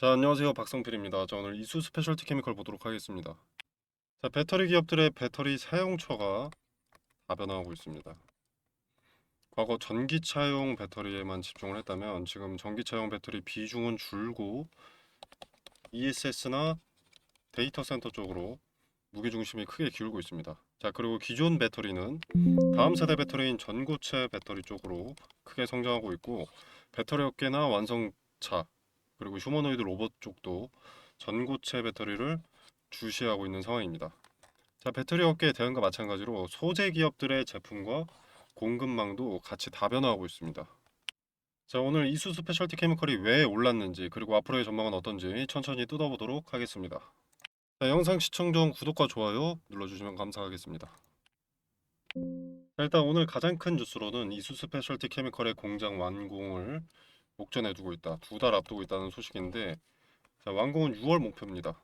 자, 안녕하세요. 박성필입니다. 자, 오늘 이수 스페셜티 케미컬 보도록 하겠습니다. 자, 배터리 기업들의 배터리 사용처가 다변화하고 있습니다. 과거 전기차용 배터리에만 집중을 했다면 지금 전기차용 배터리 비중은 줄고 ESS나 데이터 센터 쪽으로 무게중심이 크게 기울고 있습니다. 자, 그리고 기존 배터리는 다음 세대 배터리인 전고체 배터리 쪽으로 크게 성장하고 있고, 배터리 업계나 완성차 그리고 휴머노이드 로봇 쪽도 전고체 배터리를 주시하고 있는 상황입니다. 자, 배터리 업계의 대응과 마찬가지로 소재 기업들의 제품과 공급망도 같이 다변화하고 있습니다. 자, 오늘 이수 스페셜티 케미컬이 왜 올랐는지 그리고 앞으로의 전망은 어떤지 천천히 뜯어보도록 하겠습니다. 자, 영상 시청 중 구독과 좋아요 눌러주시면 감사하겠습니다. 자, 일단 오늘 가장 큰 뉴스로는 이수 스페셜티 케미컬의 공장 완공을 목전에 두고 있다. 2달 앞두고 있다는 소식인데, 자, 완공은 6월 목표입니다.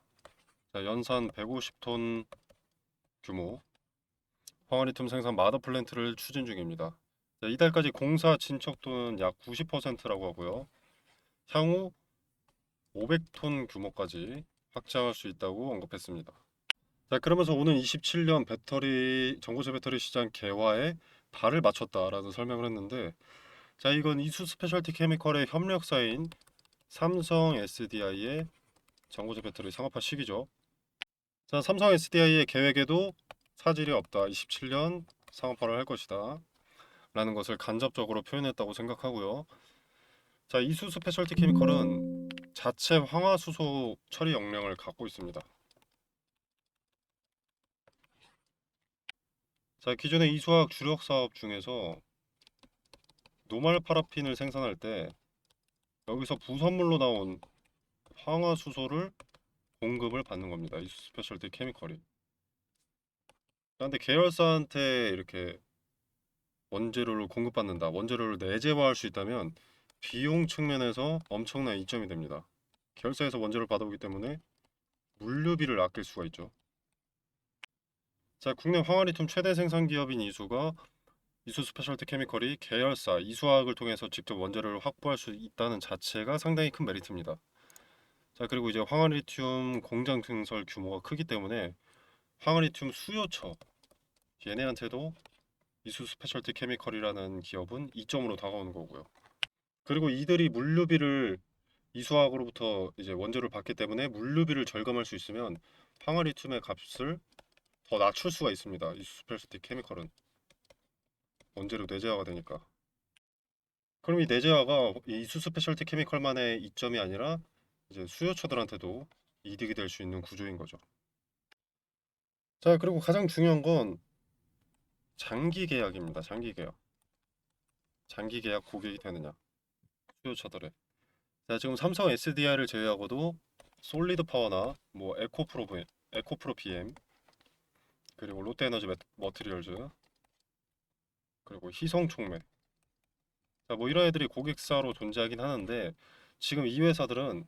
자, 연산 150톤 규모 황화리튬 생산 마더 플랜트를 추진 중입니다. 자, 이달까지 공사 진척도는 약 90%라고 하고요. 향후 500톤 규모까지 확장할 수 있다고 언급했습니다. 자, 그러면서 오는 27년 배터리 전고체 배터리 시장 개화에 발을 맞췄다라는 설명을 했는데, 자, 이건 이수 스페셜티 케미컬의 협력사인 삼성 SDI의 전고체 배터리 상업화 시기죠. 자, 삼성 SDI의 계획에도 차질이 없다. 27년 상업화를 할 것이다. 라는 것을 간접적으로 표현했다고 생각하고요. 자, 이수 스페셜티 케미컬은 자체 황화수소 처리 역량을 갖고 있습니다. 자, 기존의 이수화학 주력 사업 중에서 노말 파라핀을 생산할 때 여기서 부선물로 나온 황화수소를 공급을 받는 겁니다. 이수 스페셜티 케미컬이. 그런데 계열사한테 이렇게 원재료를 공급받는다, 원재료를 내재화할 수 있다면 비용 측면에서 엄청난 이점이 됩니다. 계열사에서 원재료를 받아오기 때문에 물류비를 아낄 수가 있죠. 자, 국내 황화리튬 최대 생산 기업인 이수가 이수 스페셜티 케미컬이 계열사 이수화학을 통해서 직접 원재료를 확보할 수 있다는 자체가 상당히 큰 메리트입니다. 자, 그리고 이제 황화리튬 공장 증설 규모가 크기 때문에 황화리튬 수요처 얘네한테도 이수 스페셜티 케미컬이라는 기업은 이점으로 다가오는 거고요. 그리고 이들이 물류비를 이수화학으로부터 이제 원재료를 받기 때문에 물류비를 절감할 수 있으면 황화리튬의 값을 더 낮출 수가 있습니다. 이수 스페셜티 케미컬은 원재료 내재화가 되니까. 그럼 이 내재화가 이 이수 스페셜티 케미컬만의 이점이 아니라 이제 수요처들한테도 이득이 될 수 있는 구조인 거죠. 자, 그리고 가장 중요한 건 장기 계약입니다. 장기 계약. 장기 계약 고객이 되느냐. 수요처들의. 자, 지금 삼성 SDI를 제외하고도 솔리드 파워나 뭐 에코프로 BM, 그리고 롯데에너지 머티리얼즈, 그리고 희성촉매. 자, 뭐 이런 애들이 고객사로 존재하긴 하는데, 지금 이 회사들은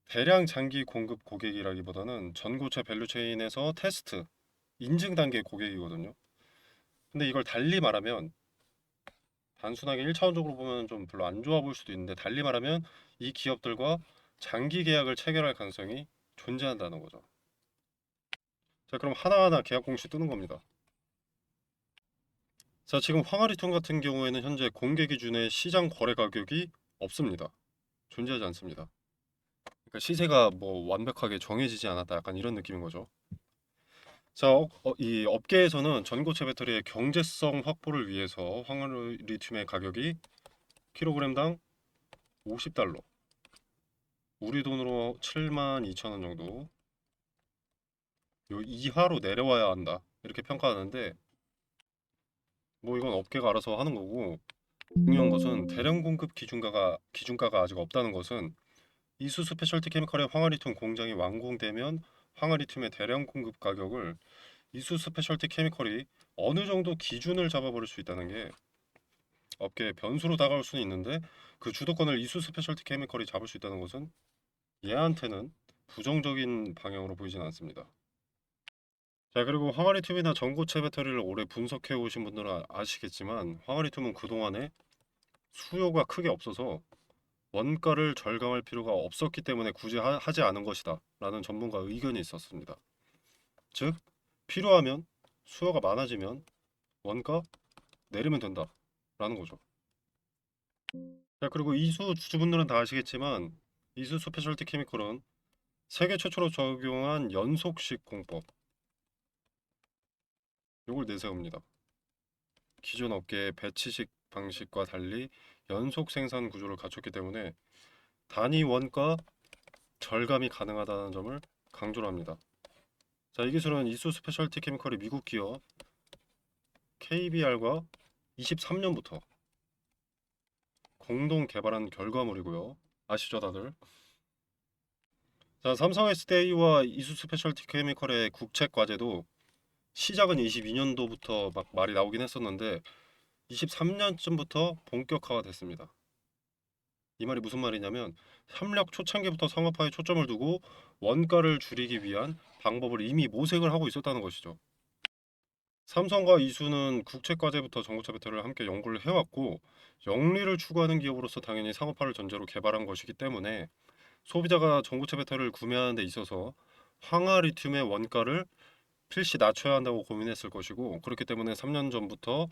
대량 장기 공급 고객이라기보다는 전고체 밸류체인에서 테스트, 인증 단계 고객이거든요. 근데 이걸 달리 말하면, 단순하게 1차원적으로 보면 좀 별로 안 좋아 보일 수도 있는데, 달리 말하면 이 기업들과 장기 계약을 체결할 가능성이 존재한다는 거죠. 자, 그럼 하나하나 계약 공시 뜨는 겁니다. 자, 지금 황아리통 같은 경우에는 현재 공개 기준의 시장 거래 가격이 없습니다. 존재하지 않습니다. 그러니까 시세가 뭐 완벽하게 정해지지 않았다, 약간 이런 느낌인 거죠. 자, 이 업계에서는 전고체 배터리의 경제성 확보를 위해서 황화리튬의 가격이 킬로그램당 50달러, 우리 돈으로 72,000원 정도 요 이하로 내려와야 한다, 이렇게 평가하는데, 뭐 이건 업계가 알아서 하는 거고, 중요한 것은 대량 공급 기준가가 아직 없다는 것은 이수 스페셜티 케미컬의 황화리튬 공장이 완공되면 황화리튬의 대량 공급 가격을 이수 스페셜티 케미컬이 어느 정도 기준을 잡아버릴 수 있다는 게 업계의 변수로 다가올 수는 있는데, 그 주도권을 이수 스페셜티 케미컬이 잡을 수 있다는 것은 얘한테는 부정적인 방향으로 보이진 않습니다. 자, 그리고 황화리튬이나 전고체 배터리를 오래 분석해 오신 분들은 아시겠지만 황화리튬은 그동안에 수요가 크게 없어서 원가를 절감할 필요가 없었기 때문에 굳이 하지 않은 것이다 라는 전문가 의견이 있었습니다. 즉 필요하면 수요가 많아지면 원가 내리면 된다 라는 거죠. 자, 그리고 이수 주주분들은 다 아시겠지만 이수 스페셜티 케미컬은 세계 최초로 적용한 연속식 공법 요걸 내세웁니다. 기존 업계의 배치식 방식과 달리 연속 생산 구조를 갖췄기 때문에 단위 원가 절감이 가능하다는 점을 강조를 합니다. 자, 이 기술은 이수 스페셜티 케미컬이 미국 기업 KBR과 23년부터 공동 개발한 결과물이고요. 아시죠, 다들? 자, 삼성 SDI와 이수 스페셜티 케미컬의 국책 과제도 시작은 22년도부터 막 말이 나오긴 했었는데 23년쯤부터 본격화가 됐습니다. 이 말이 무슨 말이냐면 협력 초창기부터 상업화에 초점을 두고 원가를 줄이기 위한 방법을 이미 모색을 하고 있었다는 것이죠. 삼성과 이수는 국책 과제부터 전고체 배터리를 함께 연구를 해왔고 영리를 추구하는 기업으로서 당연히 상업화를 전제로 개발한 것이기 때문에 소비자가 전고체 배터리를 구매하는 데 있어서 황화 리튬의 원가를 필시 낮춰야 한다고 고민했을 것이고 그렇기 때문에 3년 전부터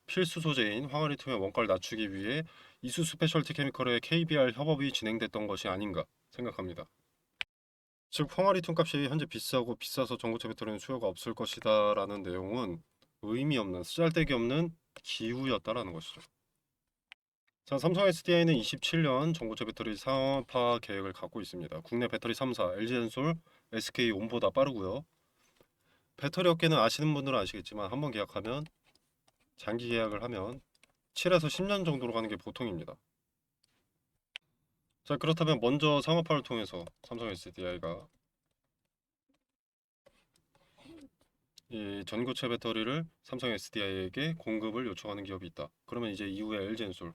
필수 소재인 황화 리튬의 원가를 낮추기 위해 이수 스페셜티 케미컬의 KBR 협업이 진행됐던 것이 아닌가 생각합니다. 즉 황화 리튬 값이 현재 비싸고 비싸서 전고체 배터리는 수요가 없을 것이다 라는 내용은 의미 없는 쓰잘데기 없는 기우였다라는 것이죠. 자, 삼성 SDI는 27년 전고체 배터리 상업화 계획을 갖고 있습니다. 국내 배터리 3사 LG엔솔, SK온보다 빠르고요. 배터리 업계는 아시는 분들은 아시겠지만 한번 계약하면 장기 계약을 하면 7에서 10년 정도로 가는 게 보통입니다. 자, 그렇다면 먼저 상업화를 통해서 삼성 SDI가 이 전고체 배터리를 삼성 SDI에게 공급을 요청하는 기업이 있다. 그러면 이제 이후에 LG엔솔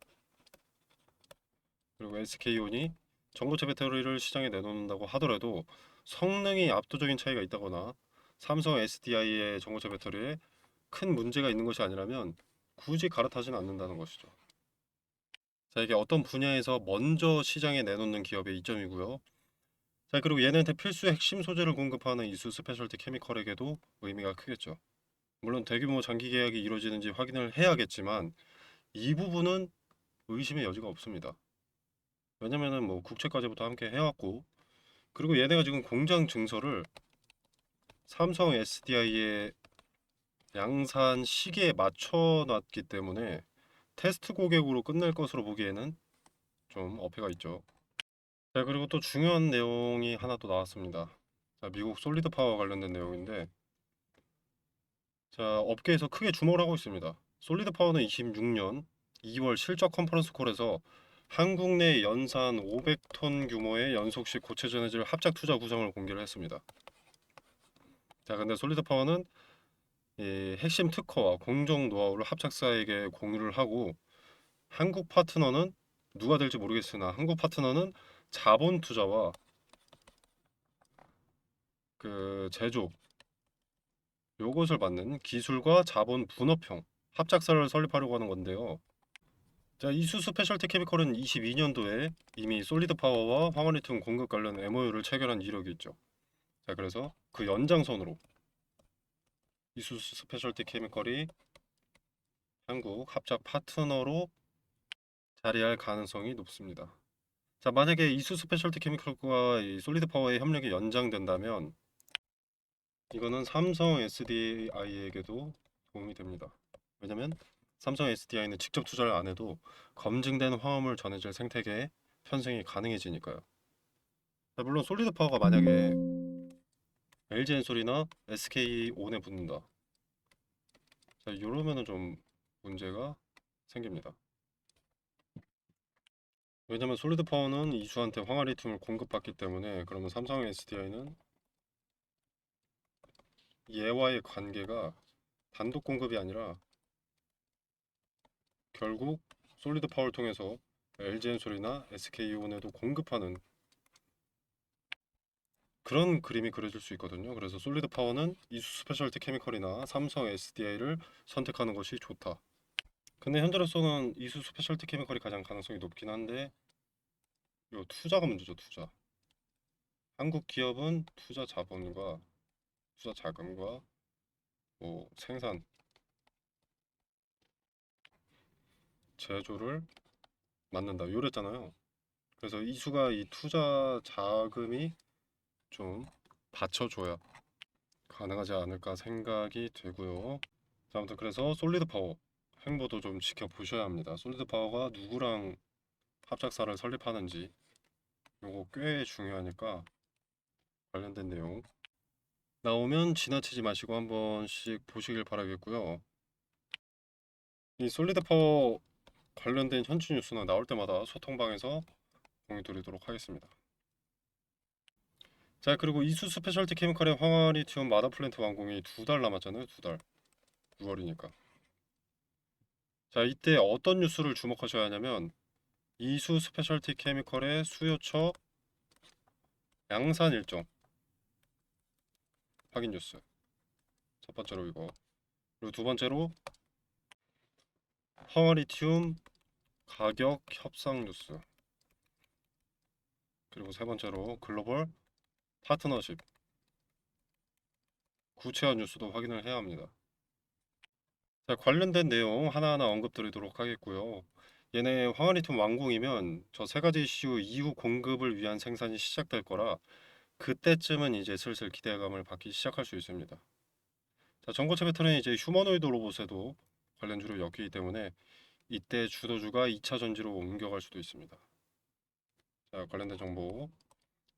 그리고 SK온이 전고체 배터리를 시장에 내놓는다고 하더라도 성능이 압도적인 차이가 있다거나 삼성 SDI의 전고체 배터리에 큰 문제가 있는 것이 아니라면 굳이 갈아타지는 않는다는 것이죠. 자, 이게 어떤 분야에서 먼저 시장에 내놓는 기업의 이점이고요. 자, 그리고 얘네한테 필수 핵심 소재를 공급하는 이수 스페셜티 케미컬에게도 의미가 크겠죠. 물론 대규모 장기 계약이 이루어지는지 확인을 해야겠지만 이 부분은 의심의 여지가 없습니다. 왜냐면은 뭐 국채과제부터 함께 해왔고 그리고 얘네가 지금 공장 증설을 삼성 SDI의 양산 시기에 맞춰놨기 때문에 테스트 고객으로 끝낼 것으로 보기에는 좀 어폐가 있죠. 자, 그리고 또 중요한 내용이 하나 또 나왔습니다. 자, 미국 솔리드 파워 관련된 내용인데 자, 업계에서 크게 주목을 하고 있습니다. 솔리드 파워는 26년 2월 실적 컨퍼런스 콜에서 한국 내 연산 500톤 규모의 연속식 고체 전해질 합작 투자 구상을 공개를 했습니다. 자, 근데 솔리드 파워는 이 핵심 특허와 공정 노하우를 합작사에게 공유를 하고 한국 파트너는 누가 될지 모르겠으나 한국 파트너는 자본 투자와 그 제조 요것을 받는 기술과 자본 분업형 합작사를 설립하려고 하는 건데요. 자, 이수 스페셜티 케미컬은 22년도에 이미 솔리드 파워와 황화리튬 공급 관련 MOU를 체결한 이력이 있죠. 자, 그래서 그 연장선으로 이수 스페셜티 케미컬이 한국 합작 파트너로 자리할 가능성이 높습니다. 자, 만약에 이수 스페셜티 케미컬과 이 솔리드 파워의 협력이 연장된다면 이거는 삼성 SDI에게도 도움이 됩니다. 왜냐면 삼성 SDI는 직접 투자를 안 해도 검증된 화합물 전해질 생태계에 편승이 가능해지니까요. 자, 물론 솔리드 파워가 만약에 LG엔솔이나 SK온에 붙는다. 자, 이러면은 좀 문제가 생깁니다. 왜냐면 솔리드 파워는 이수한테 황화리튬을 공급받기 때문에 그러면 삼성 SDI는 얘와의 관계가 단독 공급이 아니라 결국 솔리드 파워를 통해서 LG엔솔이나 SK온에도 공급하는 그런 그림이 그려질 수 있거든요. 그래서 솔리드 파워는 이수 스페셜티 케미컬이나 삼성 SDI를 선택하는 것이 좋다. 근데 현재로서는 이수 스페셜티 케미컬이 가장 가능성이 높긴 한데 요 투자가 문제죠, 투자. 한국 기업은 투자 자본과 투자 자금과 뭐 생산, 제조를 맡는다. 요랬잖아요. 그래서 이수가 이 투자 자금이 좀 받쳐줘야 가능하지 않을까 생각이 되고요. 자, 아무튼 그래서 솔리드 파워 행보도 좀 지켜보셔야 합니다. 솔리드 파워가 누구랑 합작사를 설립하는지 요거 꽤 중요하니까 관련된 내용 나오면 지나치지 마시고 한 번씩 보시길 바라겠고요. 이 솔리드 파워 관련된 현지 뉴스나 나올 때마다 소통방에서 공유 드리도록 하겠습니다. 자, 그리고 이수 스페셜티 케미칼의 황화리튬 마더 플랜트 완공이 2달 남았잖아요. 2달. 6월이니까. 자, 이때 어떤 뉴스를 주목하셔야 하냐면 이수 스페셜티 케미컬의 수요처 양산 일정 확인 뉴스. 첫 번째로 이거. 그리고 두 번째로 황화리튬 가격 협상 뉴스. 그리고 세 번째로 글로벌 파트너십 구체화 뉴스도 확인을 해야 합니다. 자, 관련된 내용 하나하나 언급드리도록 하겠고요. 얘네 황화리튬 완공이면 저 세 가지 이슈 이후 공급을 위한 생산이 시작될 거라 그때쯤은 이제 슬슬 기대감을 받기 시작할 수 있습니다. 자, 전고체 배터리는 이제 휴머노이드 로봇에도 관련주로 엮이기 때문에 이때 주도주가 2차 전지로 옮겨갈 수도 있습니다. 자, 관련된 정보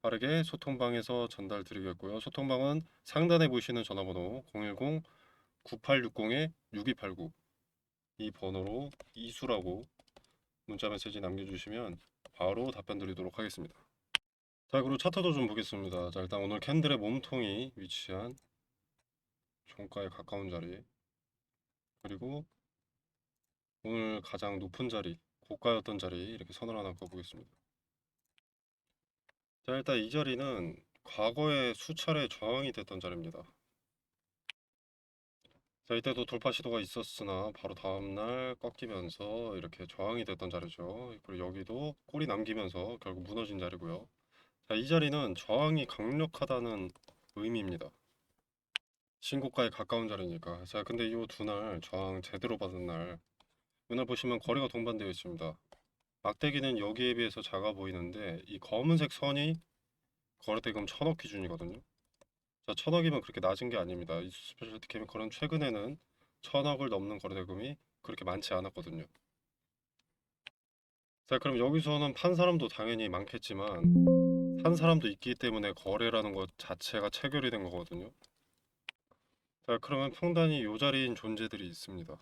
빠르게 소통방에서 전달 드리겠고요. 소통방은 상단에 보이시는 전화번호 010-9860-6289 이 번호로 이수라고 문자 메시지 남겨주시면 바로 답변 드리도록 하겠습니다. 자, 그리고 차트도 좀 보겠습니다. 자, 일단 오늘 캔들의 몸통이 위치한 종가에 가까운 자리, 그리고 오늘 가장 높은 자리, 고가였던 자리 이렇게 선을 하나 그어보겠습니다. 자, 일단 이 자리는 과거에 수차례 저항이 됐던 자리입니다. 자, 이때도 돌파 시도가 있었으나 바로 다음날 꺾이면서 이렇게 저항이 됐던 자리죠. 그리고 여기도 꼬리 남기면서 결국 무너진 자리고요. 자, 이 자리는 저항이 강력하다는 의미입니다. 신고가에 가까운 자리니까. 자, 근데 이 두 날 저항 제대로 받은 날 이날 보시면 거래가 동반되어 있습니다. 막대기는 여기에 비해서 작아 보이는데 이 검은색 선이 거래대금 1000억 기준이거든요. 자, 1000억이면 그렇게 낮은 게 아닙니다. 이 스페셜티 케미컬은 최근에는 1000억을 넘는 거래대금이 그렇게 많지 않았거든요. 자, 그럼 여기서는 판 사람도 당연히 많겠지만 산 사람도 있기 때문에 거래라는 것 자체가 체결이 된 거거든요. 자, 그러면 평단이 요 자리인 존재들이 있습니다.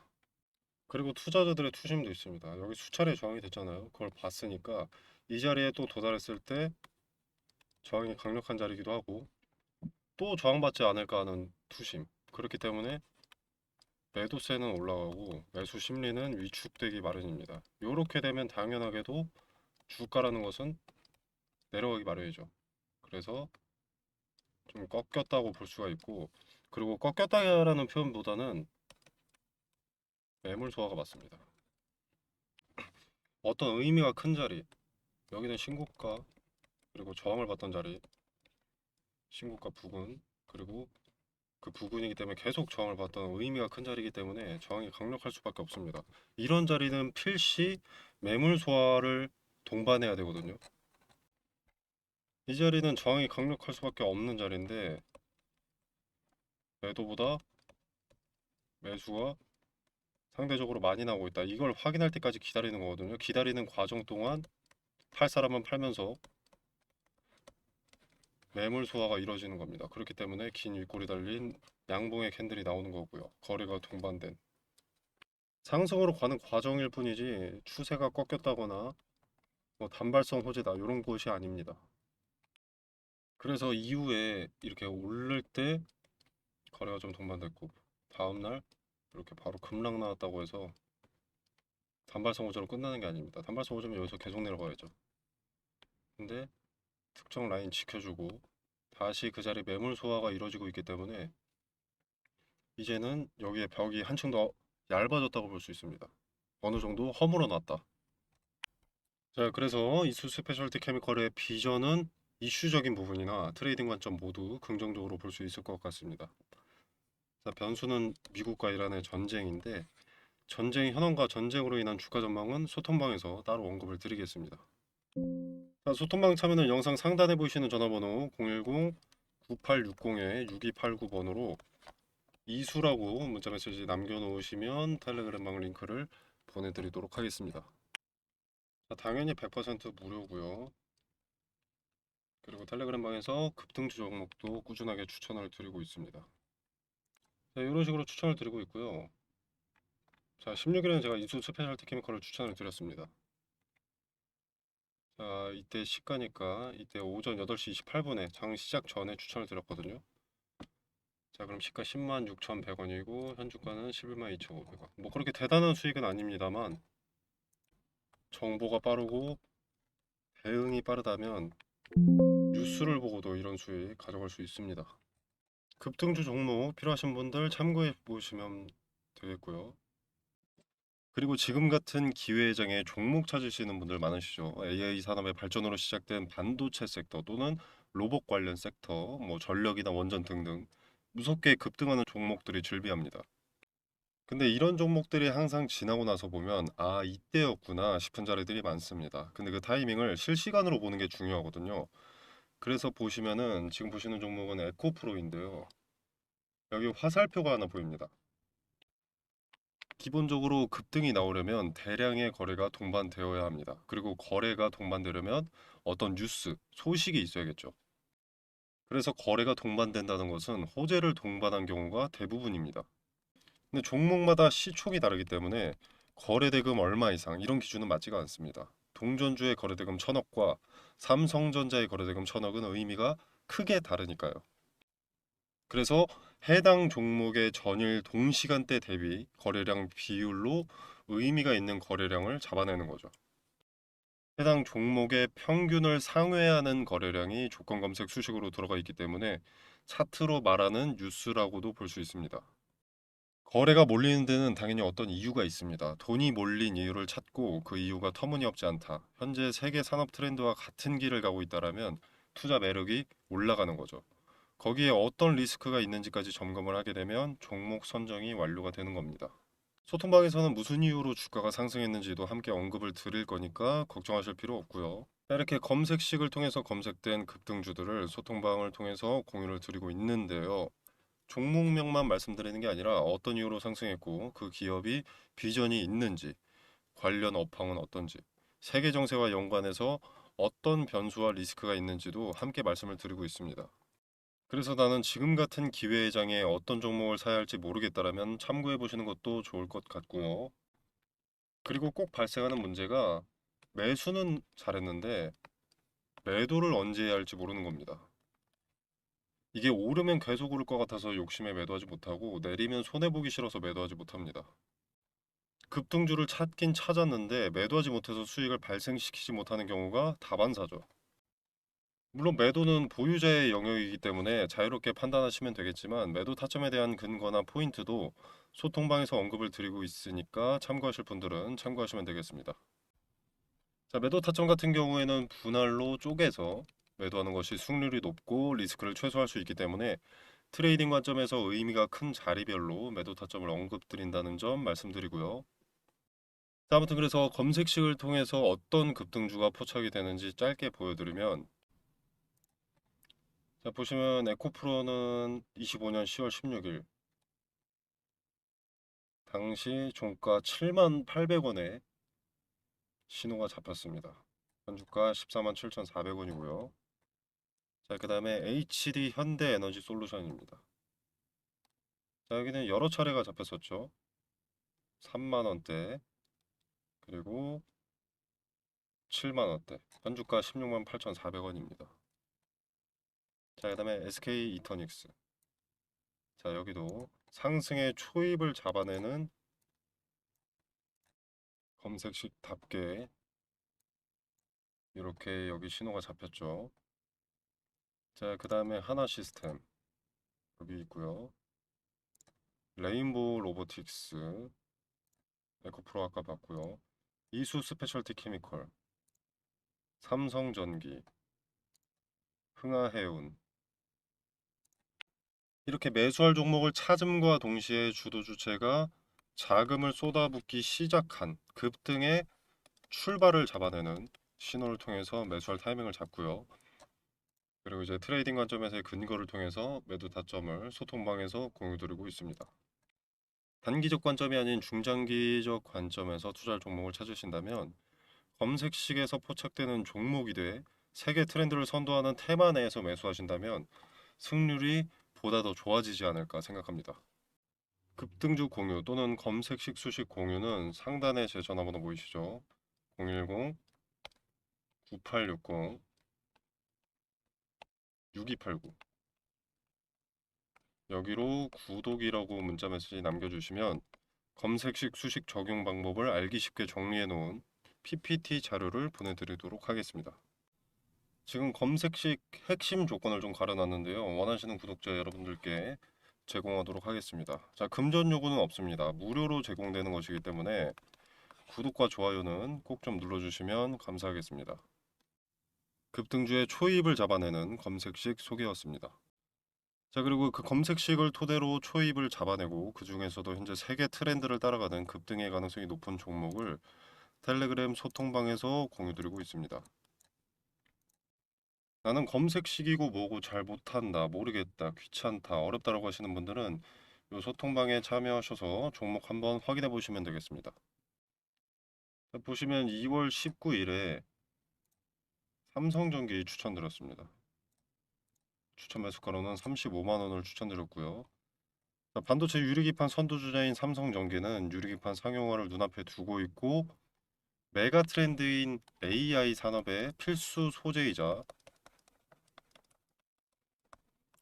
그리고 투자자들의 투심도 있습니다. 여기 수차례 저항이 됐잖아요. 그걸 봤으니까 이 자리에 또 도달했을 때 저항이 강력한 자리이기도 하고 또 저항받지 않을까 하는 투심. 그렇기 때문에 매도세는 올라가고 매수 심리는 위축되기 마련입니다. 이렇게 되면 당연하게도 주가라는 것은 내려가기 마련이죠. 그래서 좀 꺾였다고 볼 수가 있고, 그리고 꺾였다라는 표현보다는 매물 소화가 맞습니다. 어떤 의미가 큰 자리, 여기는 신고가, 그리고 저항을 받던 자리, 신고가 부근, 그리고 그 부근이기 때문에 계속 저항을 받던 의미가 큰 자리이기 때문에 저항이 강력할 수밖에 없습니다. 이런 자리는 필시 매물 소화를 동반해야 되거든요. 이 자리는 저항이 강력할 수밖에 없는 자리인데 매도보다 매수가 상대적으로 많이 나오고 있다. 이걸 확인할 때까지 기다리는 거거든요. 기다리는 과정 동안 팔 사람은 팔면서 매물 소화가 이루어지는 겁니다. 그렇기 때문에 긴 윗골이 달린 양봉의 캔들이 나오는 거고요. 거래가 동반된 상승으로 가는 과정일 뿐이지 추세가 꺾였다거나 뭐 단발성 호재다 이런 것이 아닙니다. 그래서 이후에 이렇게 오를 때 거래가 좀 동반됐고 다음날 이렇게 바로 급락 나왔다고 해서 단발성 호재로 끝나는 게 아닙니다. 단발성 호재면 여기서 계속 내려가야죠. 근데 특정 라인 지켜주고 다시 그 자리 매물 소화가 이루어지고 있기 때문에 이제는 여기에 벽이 한층 더 얇아졌다고 볼 수 있습니다. 어느 정도 허물어 놨다. 자, 그래서 이수 스페셜티 케미컬의 비전은 이슈적인 부분이나 트레이딩 관점 모두 긍정적으로 볼 수 있을 것 같습니다. 자, 변수는 미국과 이란의 전쟁인데 전쟁 현황과 전쟁으로 인한 주가 전망은 소통방에서 따로 언급을 드리겠습니다. 자, 소통방 참여는 영상 상단에 보이시는 전화번호 010-9860-6289번으로 이수라고 문자메시지 남겨놓으시면 텔레그램방 링크를 보내드리도록 하겠습니다. 자, 당연히 100% 무료고요. 그리고 텔레그램방에서 급등주 종목도 꾸준하게 추천을 드리고 있습니다. 자, 이런 식으로 추천을 드리고 있고요. 자, 16일에는 제가 이수 스페셜티 케미컬을 추천을 드렸습니다. 자, 이때 시가니까 이때 오전 8시 28분에 장 시작 전에 추천을 드렸거든요. 자, 그럼 시가 10만 6,100원이고 현주가는 11만 2,500원. 뭐 그렇게 대단한 수익은 아닙니다만 정보가 빠르고 대응이 빠르다면 뉴스를 보고도 이런 수익 가져갈 수 있습니다. 급등주 종목 필요하신 분들 참고해 보시면 되겠고요. 그리고 지금 같은 기회장에 종목 찾으시는 분들 많으시죠. AI 산업의 발전으로 시작된 반도체 섹터 또는 로봇 관련 섹터, 뭐 전력이나 원전 등등 무섭게 급등하는 종목들이 즐비합니다. 근데 이런 종목들이 항상 지나고 나서 보면 아, 이때였구나 싶은 자리들이 많습니다. 근데 그 타이밍을 실시간으로 보는 게 중요하거든요. 그래서 보시면은 지금 보시는 종목은 에코프로인데요. 여기 화살표가 하나 보입니다. 기본적으로 급등이 나오려면 대량의 거래가 동반되어야 합니다. 그리고 거래가 동반되려면 어떤 뉴스, 소식이 있어야겠죠. 그래서 거래가 동반된다는 것은 호재를 동반한 경우가 대부분입니다. 근데 종목마다 시총이 다르기 때문에 거래대금 얼마 이상 이런 기준은 맞지가 않습니다. 동전주의 거래대금 1,000억과 삼성전자의 거래대금 1,000억은 의미가 크게 다르니까요. 그래서 해당 종목의 전일 동시간대 대비 거래량 비율로 의미가 있는 거래량을 잡아내는 거죠. 해당 종목의 평균을 상회하는 거래량이 조건 검색 수식으로 들어가 있기 때문에 차트로 말하는 뉴스라고도 볼 수 있습니다. 거래가 몰리는 데는 당연히 어떤 이유가 있습니다. 돈이 몰린 이유를 찾고 그 이유가 터무니없지 않다. 현재 세계 산업 트렌드와 같은 길을 가고 있다라면 투자 매력이 올라가는 거죠. 거기에 어떤 리스크가 있는지까지 점검을 하게 되면 종목 선정이 완료가 되는 겁니다. 소통방에서는 무슨 이유로 주가가 상승했는지도 함께 언급을 드릴 거니까 걱정하실 필요 없고요. 이렇게 검색식을 통해서 검색된 급등주들을 소통방을 통해서 공유를 드리고 있는데요. 종목명만 말씀드리는 게 아니라 어떤 이유로 상승했고 그 기업이 비전이 있는지, 관련 업황은 어떤지, 세계 정세와 연관해서 어떤 변수와 리스크가 있는지도 함께 말씀을 드리고 있습니다. 그래서 나는 지금 같은 기회의 장에 어떤 종목을 사야 할지 모르겠다라면 참고해 보시는 것도 좋을 것 같고요. 그리고 꼭 발생하는 문제가 매수는 잘했는데 매도를 언제 해야 할지 모르는 겁니다. 이게 오르면 계속 오를 것 같아서 욕심에 매도하지 못하고 내리면 손해보기 싫어서 매도하지 못합니다. 급등주를 찾긴 찾았는데 매도하지 못해서 수익을 발생시키지 못하는 경우가 다반사죠. 물론 매도는 보유자의 영역이기 때문에 자유롭게 판단하시면 되겠지만 매도 타점에 대한 근거나 포인트도 소통방에서 언급을 드리고 있으니까 참고하실 분들은 참고하시면 되겠습니다. 자, 매도 타점 같은 경우에는 분할로 쪼개서 매도하는 것이 수익률이 높고 리스크를 최소화할 수 있기 때문에 트레이딩 관점에서 의미가 큰 자리별로 매도 타점을 언급드린다는 점 말씀드리고요. 자, 아무튼 그래서 검색식을 통해서 어떤 급등주가 포착이 되는지 짧게 보여드리면 자, 보시면 에코프로는 25년 10월 16일 당시 종가 7만 800원에 신호가 잡혔습니다. 현주가 14만 7,400원이고요. 자, 그 다음에 HD 현대에너지 솔루션입니다. 자, 여기는 여러 차례가 잡혔었죠. 3만 원대 그리고 7만 원대 현주가 16만 8,400원입니다. 자, 그 다음에 SK 이터닉스. 자, 여기도 상승의 초입을 잡아내는 검색식답게 이렇게 여기 신호가 잡혔죠. 자, 그 다음에 하나 시스템 여기 있고요. 레인보우 로보틱스 에코프로 아까 봤고요. 이수 스페셜티 케미컬 삼성전기, 흥하해운 이렇게 매수할 종목을 찾음과 동시에 주도 주체가 자금을 쏟아붓기 시작한 급등의 출발을 잡아내는 신호를 통해서 매수할 타이밍을 잡고요. 그리고 이제 트레이딩 관점에서의 근거를 통해서 매도 타점을 소통방에서 공유드리고 있습니다. 단기적 관점이 아닌 중장기적 관점에서 투자할 종목을 찾으신다면 검색식에서 포착되는 종목이 돼 세계 트렌드를 선도하는 테마 내에서 매수하신다면 승률이 보다 더 좋아지지 않을까 생각합니다. 급등주 공유 또는 검색식 수식 공유는 상단에 제 전화번호 보이시죠? 010-9860-6289 여기로 구독이라고 문자 메시지 남겨주시면 검색식 수식 적용 방법을 알기 쉽게 정리해 놓은 PPT 자료를 보내드리도록 하겠습니다. 지금 검색식 핵심 조건을 좀 가려놨는데요. 원하시는 구독자 여러분들께 제공하도록 하겠습니다. 자, 금전 요구는 없습니다. 무료로 제공되는 것이기 때문에 구독과 좋아요는 꼭 좀 눌러주시면 감사하겠습니다. 급등주의 초입을 잡아내는 검색식 소개였습니다. 자, 그리고 그 검색식을 토대로 초입을 잡아내고 그 중에서도 현재 세계 트렌드를 따라가는 급등의 가능성이 높은 종목을 텔레그램 소통방에서 공유드리고 있습니다. 나는 검색식이고 뭐고 잘 못한다, 모르겠다, 귀찮다, 어렵다라고 하시는 분들은 이 소통방에 참여하셔서 종목 한번 확인해 보시면 되겠습니다. 자, 보시면 2월 19일에 삼성전기 추천드렸습니다. 추천 매수가로는 35만원을 추천드렸고요. 자, 반도체 유리기판 선두주자인 삼성전기는 유리기판 상용화를 눈앞에 두고 있고 메가 트렌드인 AI 산업의 필수 소재이자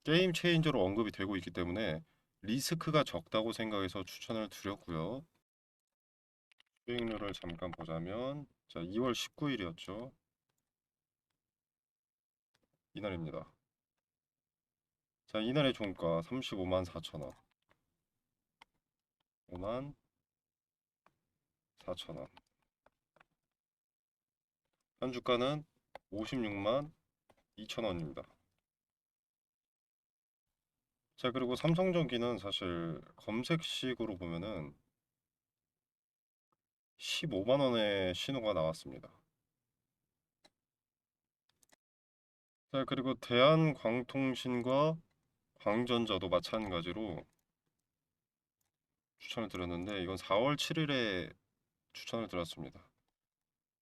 게임 체인저로 언급이 되고 있기 때문에 리스크가 적다고 생각해서 추천을 드렸고요. 수익률을 잠깐 보자면 자, 2월 19일이었죠. 이날입니다. 자, 이날의 종가 35만 4천원, 5만 4천원. 현주가는 56만 2천원입니다. 자, 그리고 삼성전기는 사실 검색식으로 보면은 15만원의 신호가 나왔습니다. 자, 그리고 대한광통신과 광전자도 마찬가지로 추천을 드렸는데 이건 4월 7일에 추천을 드렸습니다.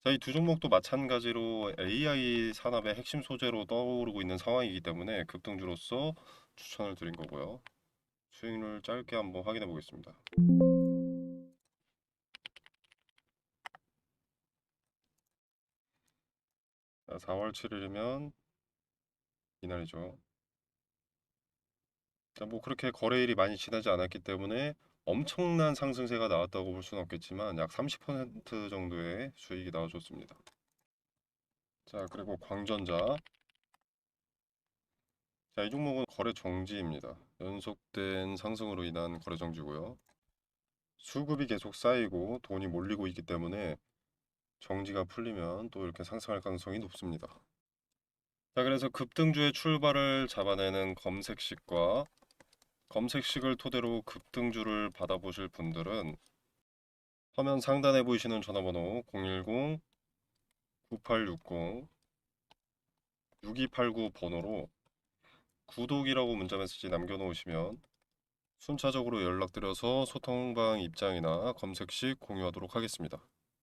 자, 이 두 종목도 마찬가지로 AI 산업의 핵심 소재로 떠오르고 있는 상황이기 때문에 급등주로서 추천을 드린 거고요. 수익률 짧게 한번 확인해 보겠습니다. 자, 4월 7일이면 이날이죠. 자, 뭐 그렇게 거래일이 많이 지나지 않았기 때문에 엄청난 상승세가 나왔다고 볼 수는 없겠지만 약 30% 정도의 수익이 나와줬습니다. 자, 그리고 광전자. 자, 이 종목은 거래 정지입니다. 연속된 상승으로 인한 거래 정지고요. 수급이 계속 쌓이고 돈이 몰리고 있기 때문에 정지가 풀리면 또 이렇게 상승할 가능성이 높습니다. 자, 그래서 급등주의 출발을 잡아내는 검색식과 검색식을 토대로 급등주를 받아보실 분들은 화면 상단에 보이시는 전화번호 010-9860-6289 번호로 구독이라고 문자 메시지 남겨놓으시면 순차적으로 연락드려서 소통방 입장이나 검색식 공유하도록 하겠습니다.